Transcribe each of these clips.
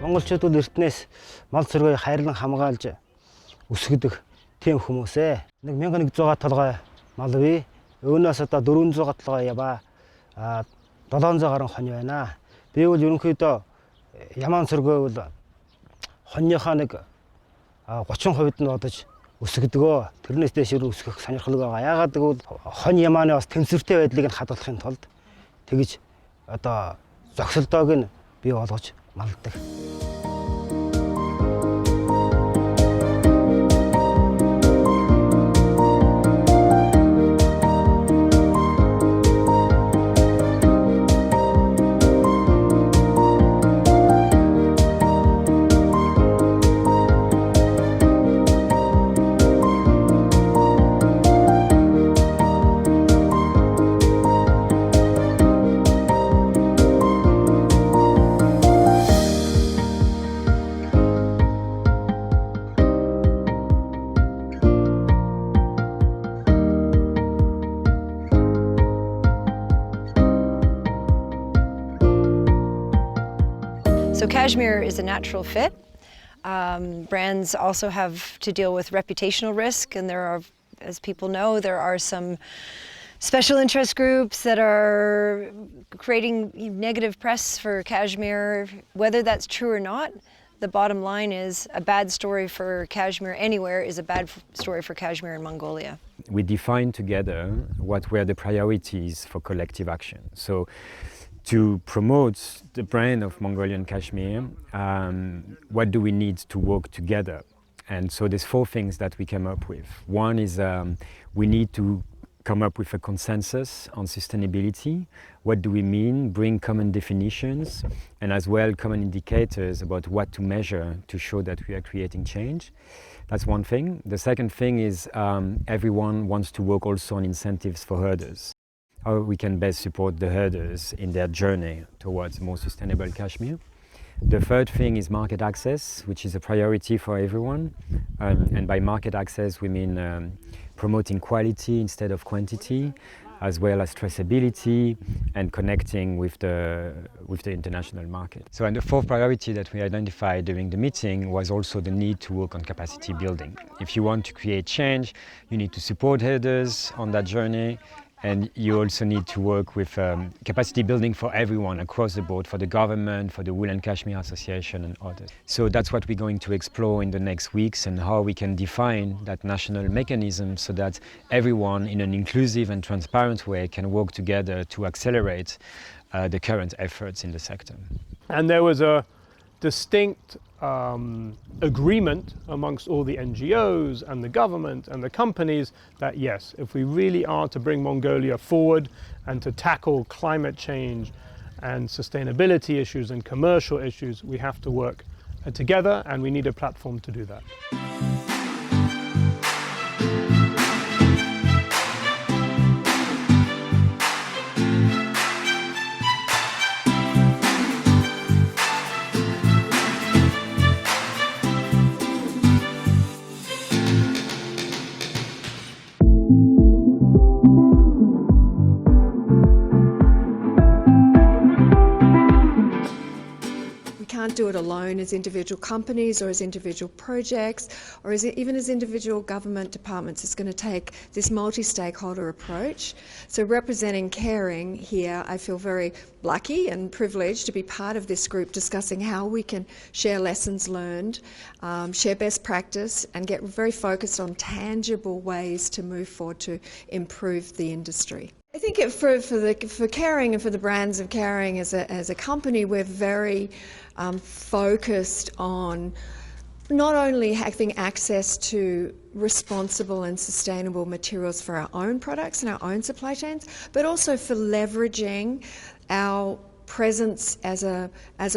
Монголчууд бол эртнээс мал цэргийг хайрлан хамгаалж өсгөдөг тийм хүмүүсээ. Нэг 1100 толгой мал бий. Өөнөөс одоо 400 толгой ява 700 гаруй хонь байна. Би бол ерөнхийдөө ямаан цэргээ бол хоньныхаа нэг 30% нь бодож өсгөдгөө. Тэрнээс дэшээр өсгөх сонирхол байгаа. Яагаад гэвэл хонь ямааны бас тэнцвэртэй байдлыг нь хадгалахын тулд тэгж одоо зогсолтойг нь бий болгож малддаг. So cashmere is a natural fit. Brands also have to deal with reputational risk, and there are, as people know, there are some special interest groups that are creating negative press for cashmere. Whether that's true or not, the bottom line is a bad story for cashmere anywhere is a bad story for cashmere in Mongolia. We defined together what were the priorities for collective action. So, to promote the brand of Mongolian cashmere, what do we need to work together? And so there's 4 things that we came up with. One is we need to come up with a consensus on sustainability. What do we mean? Bring common definitions and as well common indicators about what to measure to show that we are creating change. That's one thing. The second thing is everyone wants to work also on incentives for herders. How we can best support the herders in their journey towards more sustainable cashmere. The third thing is market access, which is a priority for everyone. And by market access, we mean promoting quality instead of quantity, as well as traceability and connecting with the international market. So, and the fourth priority that we identified during the meeting was also the need to work on capacity building. If you want to create change, you need to support herders on that journey. And you also need to work with capacity building for everyone across the board, for the government, for the Wool and Cashmere Association and others. So that's what we're going to explore in the next weeks and how we can define that national mechanism so that everyone in an inclusive and transparent way can work together to accelerate the current efforts in the sector. And there was a distinct agreement amongst all the NGOs and the government and the companies that yes, if we really are to bring Mongolia forward and to tackle climate change and sustainability issues and commercial issues, we have to work together and we need a platform to do that. Can't do it alone as individual companies or as individual projects or even as individual government departments. It's going to take this multi-stakeholder approach. So representing caring here, I feel very lucky and privileged to be part of this group discussing how we can share lessons learned, share best practice and get very focused on tangible ways to move forward to improve the industry. I think for Caring and for the brands of Caring as a company, we're very focused on not only having access to responsible and sustainable materials for our own products and our own supply chains, but also for leveraging our presence as a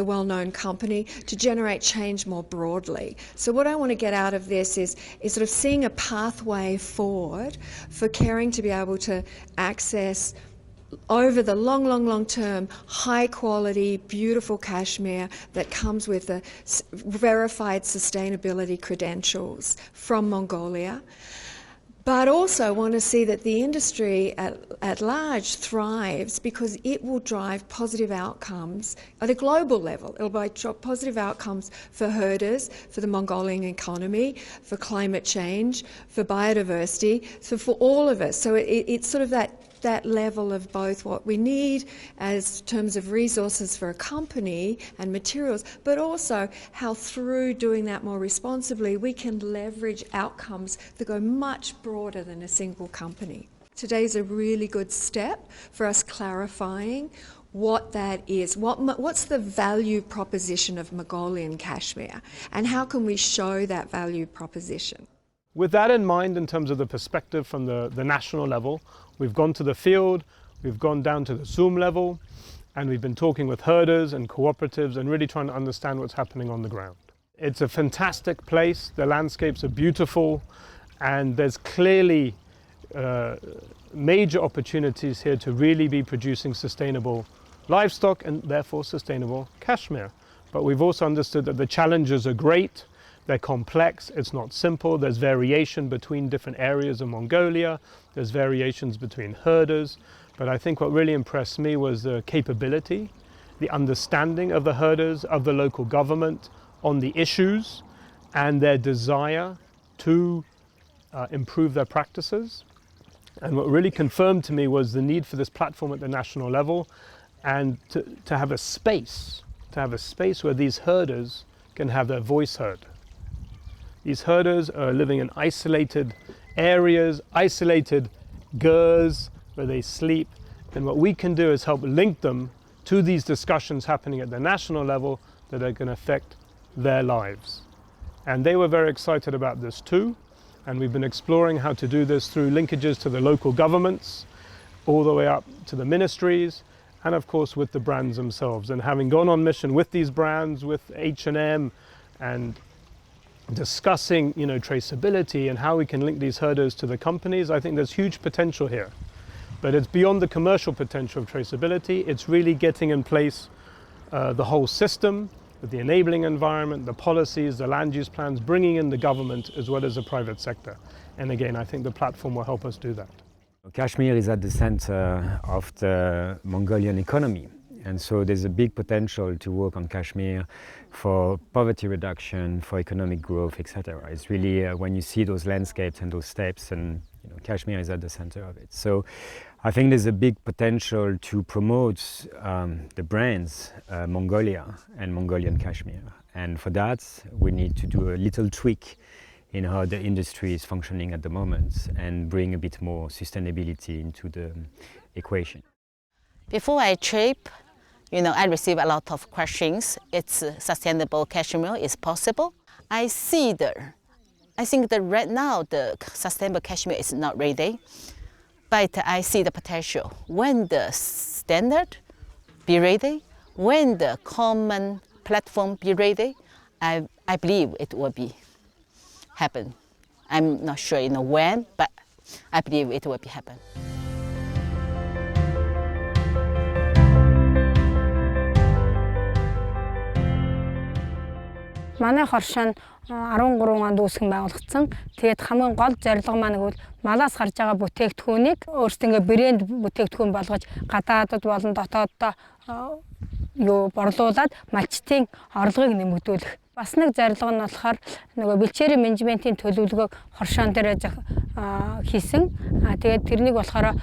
well-known company to generate change more broadly. So what I want to get out of this is sort of seeing a pathway forward for Caring to be able to access over the long term, high quality, beautiful cashmere that comes with the verified sustainability credentials from Mongolia, but also want to see that the industry at large thrives, because it will drive positive outcomes at a global level. It'll drive positive outcomes for herders, for the Mongolian economy, for climate change, for biodiversity, so for all of us. So it's sort of that level of both what we need as terms of resources for a company and materials, but also how through doing that more responsibly we can leverage outcomes that go much broader than a single company. Today's a really good step for us clarifying what that is, what's the value proposition of Mongolian cashmere, and how can we show that value proposition. With that in mind, in terms of the perspective from the national level, we've gone to the field, we've gone down to the Zoom level, and we've been talking with herders and cooperatives and really trying to understand what's happening on the ground. It's a fantastic place, the landscapes are beautiful, and there's clearly major opportunities here to really be producing sustainable livestock and therefore sustainable cashmere. But we've also understood that the challenges are great. They're complex, it's not simple, there's variation between different areas of Mongolia, there's variations between herders, but I think what really impressed me was the capability, the understanding of the herders, of the local government on the issues, and their desire to improve their practices. And what really confirmed to me was the need for this platform at the national level, and to have a space where these herders can have their voice heard. These herders are living in isolated areas, isolated gers where they sleep. And what we can do is help link them to these discussions happening at the national level that are going to affect their lives. And they were very excited about this too. And we've been exploring how to do this through linkages to the local governments, all the way up to the ministries, and of course with the brands themselves. And having gone on mission with these brands, with H&M, and discussing, traceability and how we can link these herders to the companies, I think there's huge potential here. But it's beyond the commercial potential of traceability. It's really getting in place the whole system, with the enabling environment, the policies, the land use plans, bringing in the government as well as the private sector. And again, I think the platform will help us do that. Kashmir is at the center of the Mongolian economy. And so there's a big potential to work on Kashmir for poverty reduction, for economic growth, etc. It's really when you see those landscapes and those steppes, and Kashmir is at the center of it. So I think there's a big potential to promote the brands Mongolia and Mongolian cashmere. And for that, we need to do a little tweak in how the industry is functioning at the moment and bring a bit more sustainability into the equation. Before I trip, I receive a lot of questions. It's sustainable cashmere is possible. I think that right now the sustainable cashmere is not ready, but I see the potential. When the standard be ready, when the common platform be ready, I believe it will be happen. I'm not sure when, but I believe it will be happen. Манай хоршоо 13 онд үүсгэн байгуулагдсан. Тэгээд хамгийн гол зорилго маань гэвэл малаас гарч байгаа бүтээгдэхүүнийг өөрсдөө брэнд бүтээгдэхүүн болгож гадаадд болон дотооддоо борлуулад малчтын орлогыг нэмэгдүүлэх. Бас нэг зорилго нь болохоор бэлчээрийн менежментийн төлөвлөгөөг хоршоон дээр хийсэн. Тэгээд тэрнийг болохоор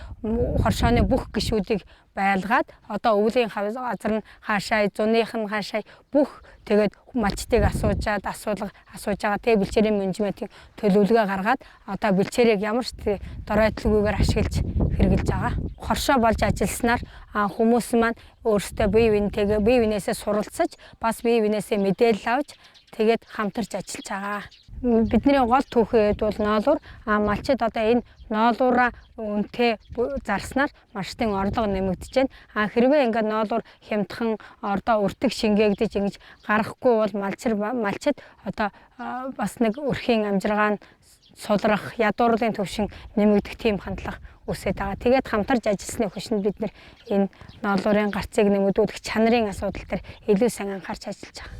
хоршооны бүх гишүүдийг байлгаад одоо өвлийн газар нь хаашаа, зуных нь хаашаа бүх тэгээд малчтыг асууж байгаа. Тэгээд бэлчээрийн менежментийн төлөвлөгөө гаргаад одоо бэлчээрийг ямар ч доройтлогүйгээр ашиглаж хэрэгжилж байгаа. Хоршоо болж ажилласнаар хүмүүс маань өөрсдөө бие биенээсээ суралцаж, бас бие биенээсээ мэдээлэл авч тэгээд хамтарч ажиллаж байгаа. Бидний гол түүхэд бол ноолуур, малчид одоо энэ ноолуураа үнэтэй зарснаар малчтын орлого нэмэгдэж байна. Хэрвээ ингээд ноолуур хямдхан өртөг шингээгдэж ингэж гарахгүй бол малчид одоо бас нэг өрхийн амжиргаан сулрах, ядуурлын төвшин нэмэгдэх тийм хандлага үсээд байгаа. Тэгээд хамтарч ажилласны хүчинд бид энэ ноолуурын гарцыг нэмэгдүүлэх чанарын асуудал дээр илүү сайн анхаарч ажиллаж байгаа.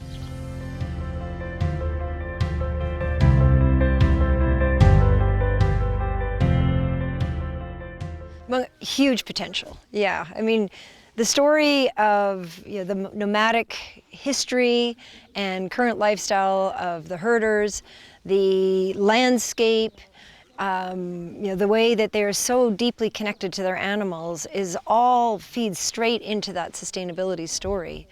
Well, huge potential, yeah. I mean, the story of the nomadic history and current lifestyle of the herders, the landscape, the way that they are so deeply connected to their animals is all feeds straight into that sustainability story.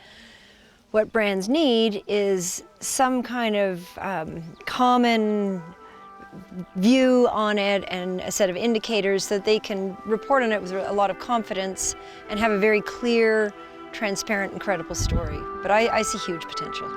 What brands need is some kind of common view on it and a set of indicators so that they can report on it with a lot of confidence and have a very clear, transparent, and credible story. But I see huge potential.